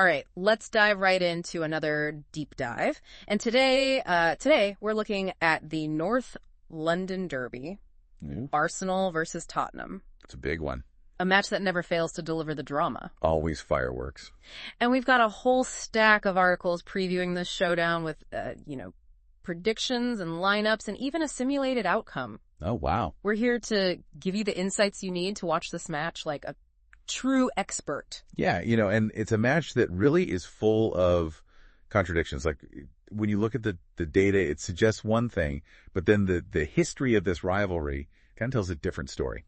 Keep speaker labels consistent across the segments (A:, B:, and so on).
A: All right, let's dive right into another deep dive. And today we're looking at the North London Derby, Arsenal versus Tottenham.
B: It's a big one.
A: A match that never fails to deliver the drama.
B: Always fireworks.
A: And we've got a whole stack of articles previewing this showdown with, predictions and lineups and even a simulated outcome.
B: Oh, wow.
A: We're here to give you the insights you need to watch this match like a true expert.
B: Yeah, and it's a match that really is full of contradictions. Like, when you look at the data, it suggests one thing, but then the history of this rivalry kind of tells a different story.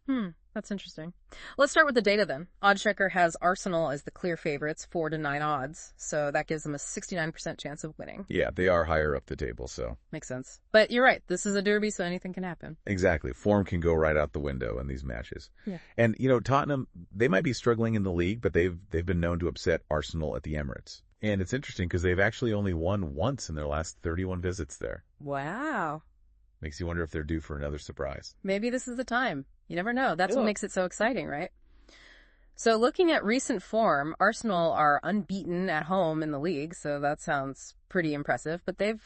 A: That's interesting. Let's start with the data then. Oddschecker has Arsenal as the clear favorites, 4-9 odds, so that gives them a 69% chance of winning.
B: Yeah, they are higher up the table, so.
A: Makes sense. But you're right, this is a derby, so anything can happen.
B: Exactly. Form can go right out the window in these matches.
A: Yeah.
B: And, Tottenham, they might be struggling in the league, but they've been known to upset Arsenal at the Emirates. And it's interesting because they've actually only won once in their last 31 visits there.
A: Wow.
B: Makes you wonder if they're due for another surprise.
A: Maybe this is the time. You never know. That's what makes it so exciting, right? So looking at recent form, Arsenal are unbeaten at home in the league, so that sounds pretty impressive. But they've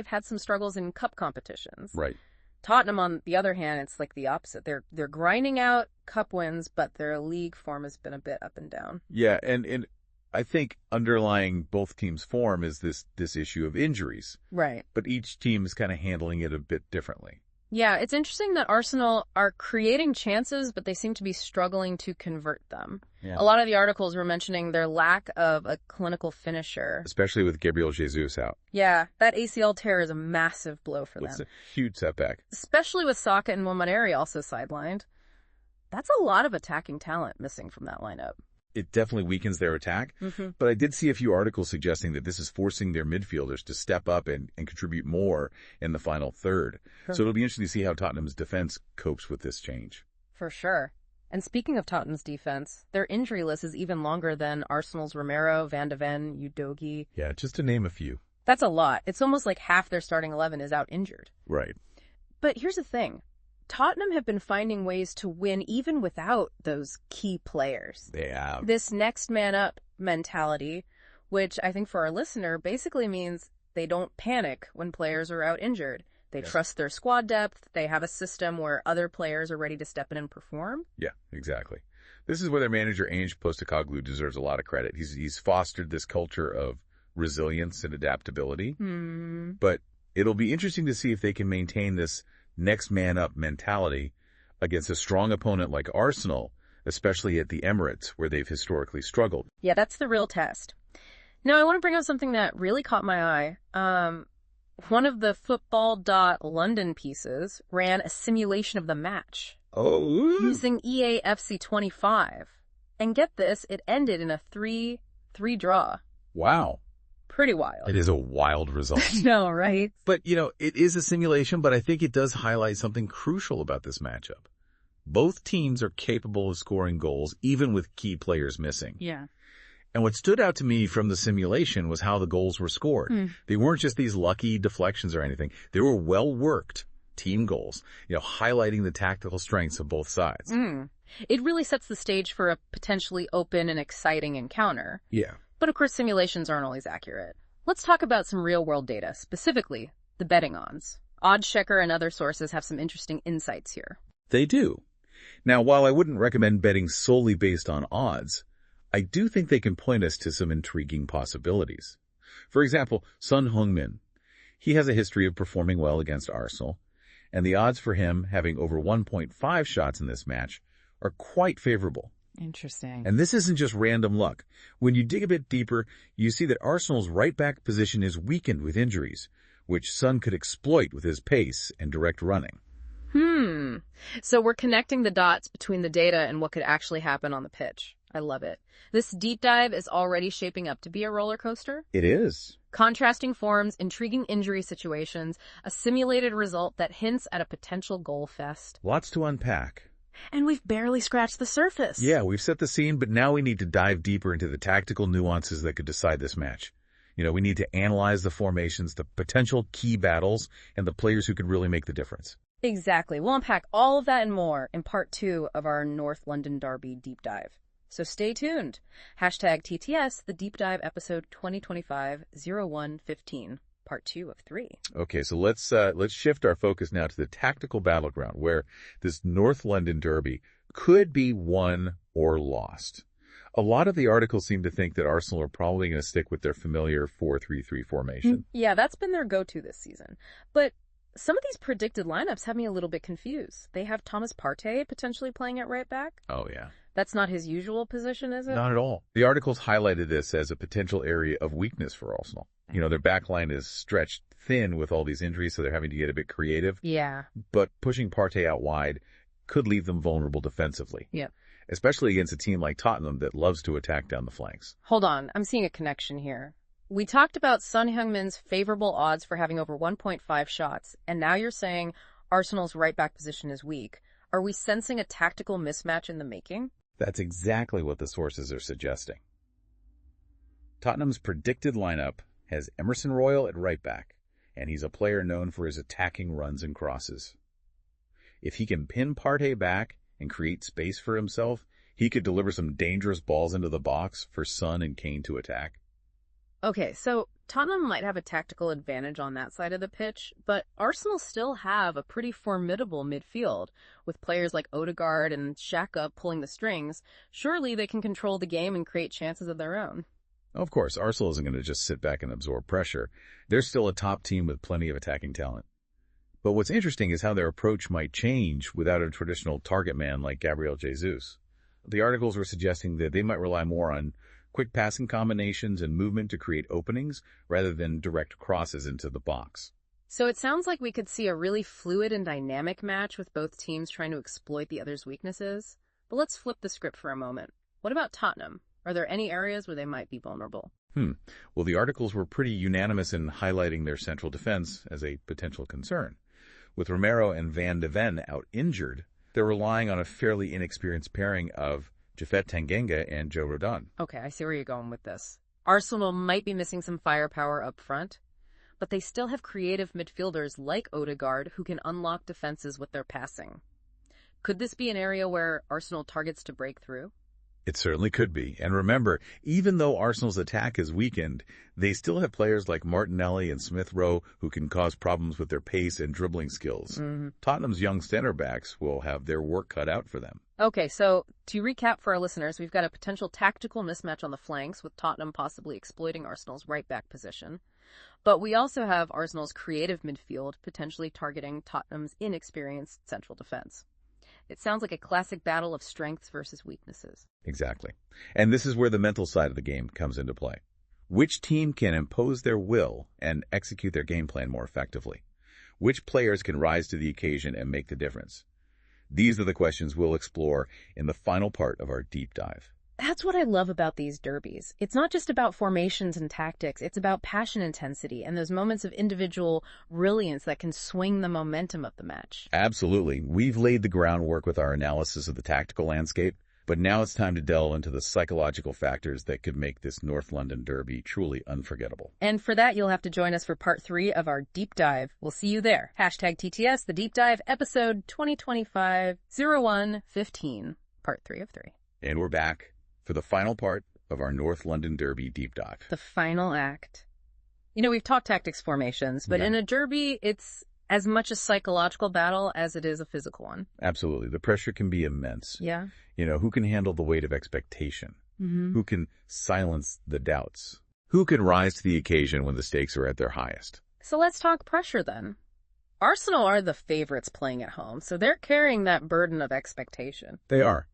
A: had some struggles in cup competitions.
B: Right.
A: Tottenham, on the other hand, it's like the opposite. They're grinding out cup wins, but their league form has been a bit up and down.
B: Yeah, and I think underlying both teams' form is this issue of injuries.
A: Right.
B: But each team is kind of handling it a bit differently.
A: Yeah, it's interesting that Arsenal are creating chances, but they seem to be struggling to convert them.
B: Yeah.
A: A lot of the articles were mentioning their lack of a clinical finisher.
B: Especially with Gabriel Jesus out.
A: Yeah, that ACL tear is a massive blow for them.
B: It's a huge setback.
A: Especially with Saka and Momaneri also sidelined. That's a lot of attacking talent missing from that lineup.
B: It definitely weakens their attack. But I did see a few articles suggesting that this is forcing their midfielders to step up and contribute more in the final third. So it'll be interesting to see how Tottenham's defense copes with this change.
A: For sure. And speaking of Tottenham's defense, their injury list is even longer than Arsenal's Romero, Van de Ven, Udogie.
B: Yeah, just to name a few.
A: That's a lot. It's almost like half their starting 11 is out injured.
B: Right.
A: But here's the thing. Tottenham have been finding ways to win even without those key players.
B: They have.
A: This next man up mentality, which I think for our listener basically means they don't panic when players are out injured. They trust their squad depth. They have a system where other players are ready to step in and perform.
B: Yeah, exactly. This is where their manager, Ange Postecoglou, deserves a lot of credit. He's fostered this culture of resilience and adaptability. But it'll be interesting to see if they can maintain this next man up mentality against a strong opponent like Arsenal, especially at the Emirates, where they've historically struggled.
A: Yeah, that's the real test. Now, I want to bring up something that really caught my eye. One of the Football.London pieces ran a simulation of the match using EAFC 25. And get this, it ended in a 3-3 draw.
B: Wow.
A: Pretty wild.
B: It is a wild result.
A: No, right?
B: But, it is a simulation, but I think it does highlight something crucial about this matchup. Both teams are capable of scoring goals, even with key players missing.
A: Yeah.
B: And what stood out to me from the simulation was how the goals were scored. They weren't just these lucky deflections or anything. They were well-worked team goals, highlighting the tactical strengths of both sides.
A: It really sets the stage for a potentially open and exciting encounter.
B: Yeah.
A: But of course, simulations aren't always accurate. Let's talk about some real-world data, specifically the betting odds. Oddschecker and other sources have some interesting insights here.
B: They do. Now, while I wouldn't recommend betting solely based on odds, I do think they can point us to some intriguing possibilities. For example, Son Heung-min. He has a history of performing well against Arsenal, and the odds for him having over 1.5 shots in this match are quite favorable.
A: Interesting.
B: And this isn't just random luck. When you dig a bit deeper, you see that Arsenal's right-back position is weakened with injuries, which Son could exploit with his pace and direct running.
A: So we're connecting the dots between the data and what could actually happen on the pitch. I love it. This deep dive is already shaping up to be a roller coaster.
B: It is.
A: Contrasting forms, intriguing injury situations, a simulated result that hints at a potential goal fest.
B: Lots to unpack.
A: And we've barely scratched the surface.
B: Yeah, we've set the scene, but now we need to dive deeper into the tactical nuances that could decide this match. We need to analyze the formations, the potential key battles, and the players who could really make the difference.
A: Exactly. We'll unpack all of that and more in part 2 of our North London Derby deep dive. So stay tuned. Hashtag TTS, the deep dive episode 2025-01-15, part 2 of 3.
B: Okay, so let's shift our focus now to the tactical battleground where this North London derby could be won or lost. A lot of the articles seem to think that Arsenal are probably going to stick with their familiar 4-3-3 formation.
A: Yeah, that's been their go-to this season. But some of these predicted lineups have me a little bit confused. They have Thomas Partey potentially playing at right back.
B: Oh, yeah.
A: That's not his usual position, is it?
B: Not at all. The articles highlighted this as a potential area of weakness for Arsenal. You know, their back line is stretched thin with all these injuries, so they're having to get a bit creative.
A: Yeah.
B: But pushing Partey out wide could leave them vulnerable defensively.
A: Yep.
B: Especially against a team like Tottenham that loves to attack down the flanks.
A: Hold on. I'm seeing a connection here. We talked about Son Heung-min's favorable odds for having over 1.5 shots, and now you're saying Arsenal's right-back position is weak. Are we sensing a tactical mismatch in the making?
B: That's exactly what the sources are suggesting. Tottenham's predicted lineup has Emerson Royal at right back, and he's a player known for his attacking runs and crosses. If he can pin Partey back and create space for himself, he could deliver some dangerous balls into the box for Son and Kane to attack.
A: Okay, so Tottenham might have a tactical advantage on that side of the pitch, but Arsenal still have a pretty formidable midfield, with players like Odegaard and Xhaka pulling the strings. Surely they can control the game and create chances of their own.
B: Of course, Arsenal isn't going to just sit back and absorb pressure. They're still a top team with plenty of attacking talent. But what's interesting is how their approach might change without a traditional target man like Gabriel Jesus. The articles were suggesting that they might rely more on quick passing combinations and movement to create openings rather than direct crosses into the box.
A: So it sounds like we could see a really fluid and dynamic match with both teams trying to exploit the other's weaknesses. But let's flip the script for a moment. What about Tottenham? Are there any areas where they might be vulnerable?
B: Well, the articles were pretty unanimous in highlighting their central defense as a potential concern. With Romero and Van de Ven out injured, they're relying on a fairly inexperienced pairing of Japhet Tanganga and Joe Rodon.
A: Okay, I see where you're going with this. Arsenal might be missing some firepower up front, but they still have creative midfielders like Odegaard who can unlock defenses with their passing. Could this be an area where Arsenal targets to break through?
B: It certainly could be. And remember, even though Arsenal's attack is weakened, they still have players like Martinelli and Smith Rowe who can cause problems with their pace and dribbling skills. Tottenham's young center backs will have their work cut out for them.
A: Okay, so to recap for our listeners, we've got a potential tactical mismatch on the flanks with Tottenham possibly exploiting Arsenal's right-back position. But we also have Arsenal's creative midfield potentially targeting Tottenham's inexperienced central defense. It sounds like a classic battle of strengths versus weaknesses.
B: Exactly. And this is where the mental side of the game comes into play. Which team can impose their will and execute their game plan more effectively? Which players can rise to the occasion and make the difference? These are the questions we'll explore in the final part of our deep dive.
A: That's what I love about these derbies. It's not just about formations and tactics. It's about passion intensity and those moments of individual brilliance that can swing the momentum of the match.
B: Absolutely. We've laid the groundwork with our analysis of the tactical landscape, but now it's time to delve into the psychological factors that could make this North London derby truly unforgettable.
A: And for that, you'll have to join us for part 3 of our deep dive. We'll see you there. Hashtag TTS, the deep dive, episode 2025-01-15, part 3 of 3.
B: And we're back for the final part of our North London Derby deep dive.
A: The final act. You know, we've talked tactics formations, but in a derby, it's as much a psychological battle as it is a physical one.
B: Absolutely. The pressure can be immense.
A: Yeah.
B: You know, who can handle the weight of expectation? Who can silence the doubts? Who can rise to the occasion when the stakes are at their highest?
A: So let's talk pressure then. Arsenal are the favorites playing at home, so they're carrying that burden of expectation.
B: They are.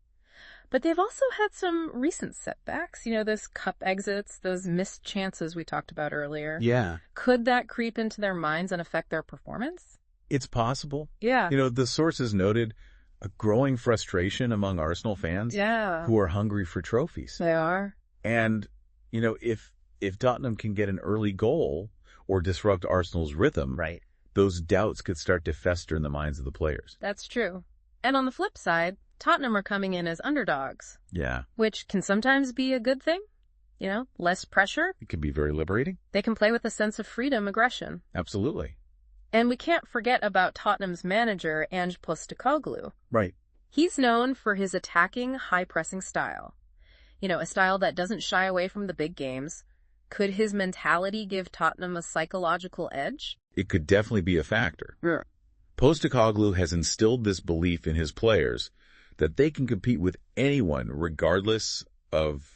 A: But they've also had some recent setbacks. You know, those cup exits, those missed chances we talked about earlier.
B: Yeah.
A: Could that creep into their minds and affect their performance?
B: It's possible.
A: Yeah.
B: You know, the sources noted a growing frustration among Arsenal fans who are hungry for trophies.
A: They are.
B: And, you know, if Tottenham can get an early goal or disrupt Arsenal's rhythm, those doubts could start to fester in the minds of the players.
A: That's true. And on the flip side, Tottenham are coming in as underdogs.
B: Yeah.
A: Which can sometimes be a good thing. You know, less pressure.
B: It can be very liberating.
A: They can play with a sense of freedom, aggression.
B: Absolutely.
A: And we can't forget about Tottenham's manager, Ange Postecoglou.
B: Right.
A: He's known for his attacking, high-pressing style. A style that doesn't shy away from the big games. Could his mentality give Tottenham a psychological edge?
B: It could definitely be a factor.
A: Yeah.
B: Postecoglou has instilled this belief in his players that they can compete with anyone regardless of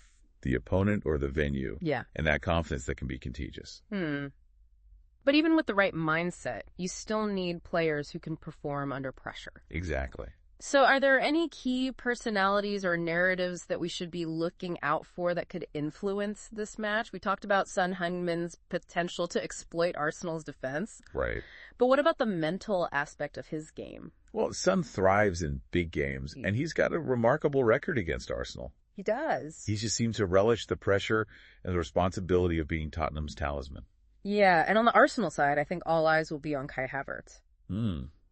B: the opponent or the venue.
A: Yeah.
B: And that confidence that can be contagious.
A: But even with the right mindset, you still need players who can perform under pressure.
B: Exactly.
A: So are there any key personalities or narratives that we should be looking out for that could influence this match? We talked about Son Heung-min's potential to exploit Arsenal's defense.
B: Right.
A: But what about the mental aspect of his game?
B: Well, Son thrives in big games, and he's got a remarkable record against Arsenal.
A: He does.
B: He just seems to relish the pressure and the responsibility of being Tottenham's talisman.
A: Yeah, and on the Arsenal side, I think all eyes will be on Kai Havertz.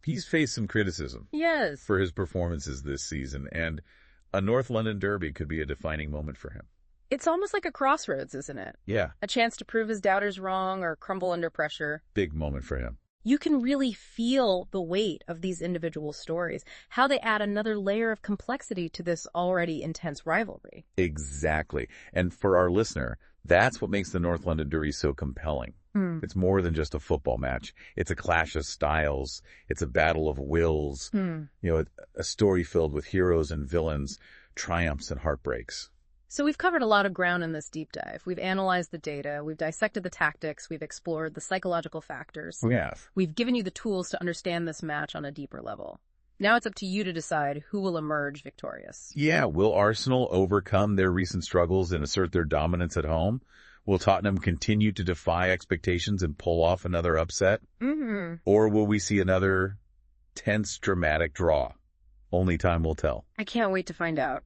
B: He's faced some criticism.
A: Yes.
B: For his performances this season, and a North London derby could be a defining moment for him.
A: It's almost like a crossroads, isn't it?
B: Yeah.
A: A chance to prove his doubters wrong or crumble under pressure.
B: Big moment for him.
A: You can really feel the weight of these individual stories, how they add another layer of complexity to this already intense rivalry.
B: Exactly. And for our listener, that's what makes the North London derby so compelling. It's more than just a football match. It's a clash of styles. It's a battle of wills. A story filled with heroes and villains, triumphs and heartbreaks.
A: So we've covered a lot of ground in this deep dive. We've analyzed the data. We've dissected the tactics. We've explored the psychological factors.
B: We have.
A: We've given you the tools to understand this match on a deeper level. Now it's up to you to decide who will emerge victorious.
B: Yeah. Will Arsenal overcome their recent struggles and assert their dominance at home? Will Tottenham continue to defy expectations and pull off another upset? Or will we see another tense, dramatic draw? Only time will tell.
A: I can't wait to find out.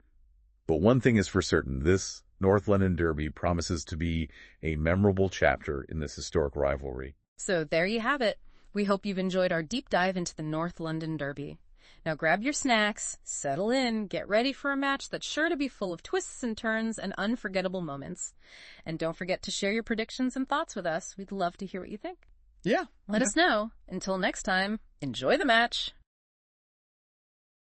B: But one thing is for certain, this North London derby promises to be a memorable chapter in this historic rivalry.
A: So there you have it. We hope you've enjoyed our deep dive into the North London derby. Now grab your snacks, settle in, get ready for a match that's sure to be full of twists and turns and unforgettable moments. And don't forget to share your predictions and thoughts with us. We'd love to hear what you think.
B: Yeah.
A: Let us know. Until next time, enjoy the match.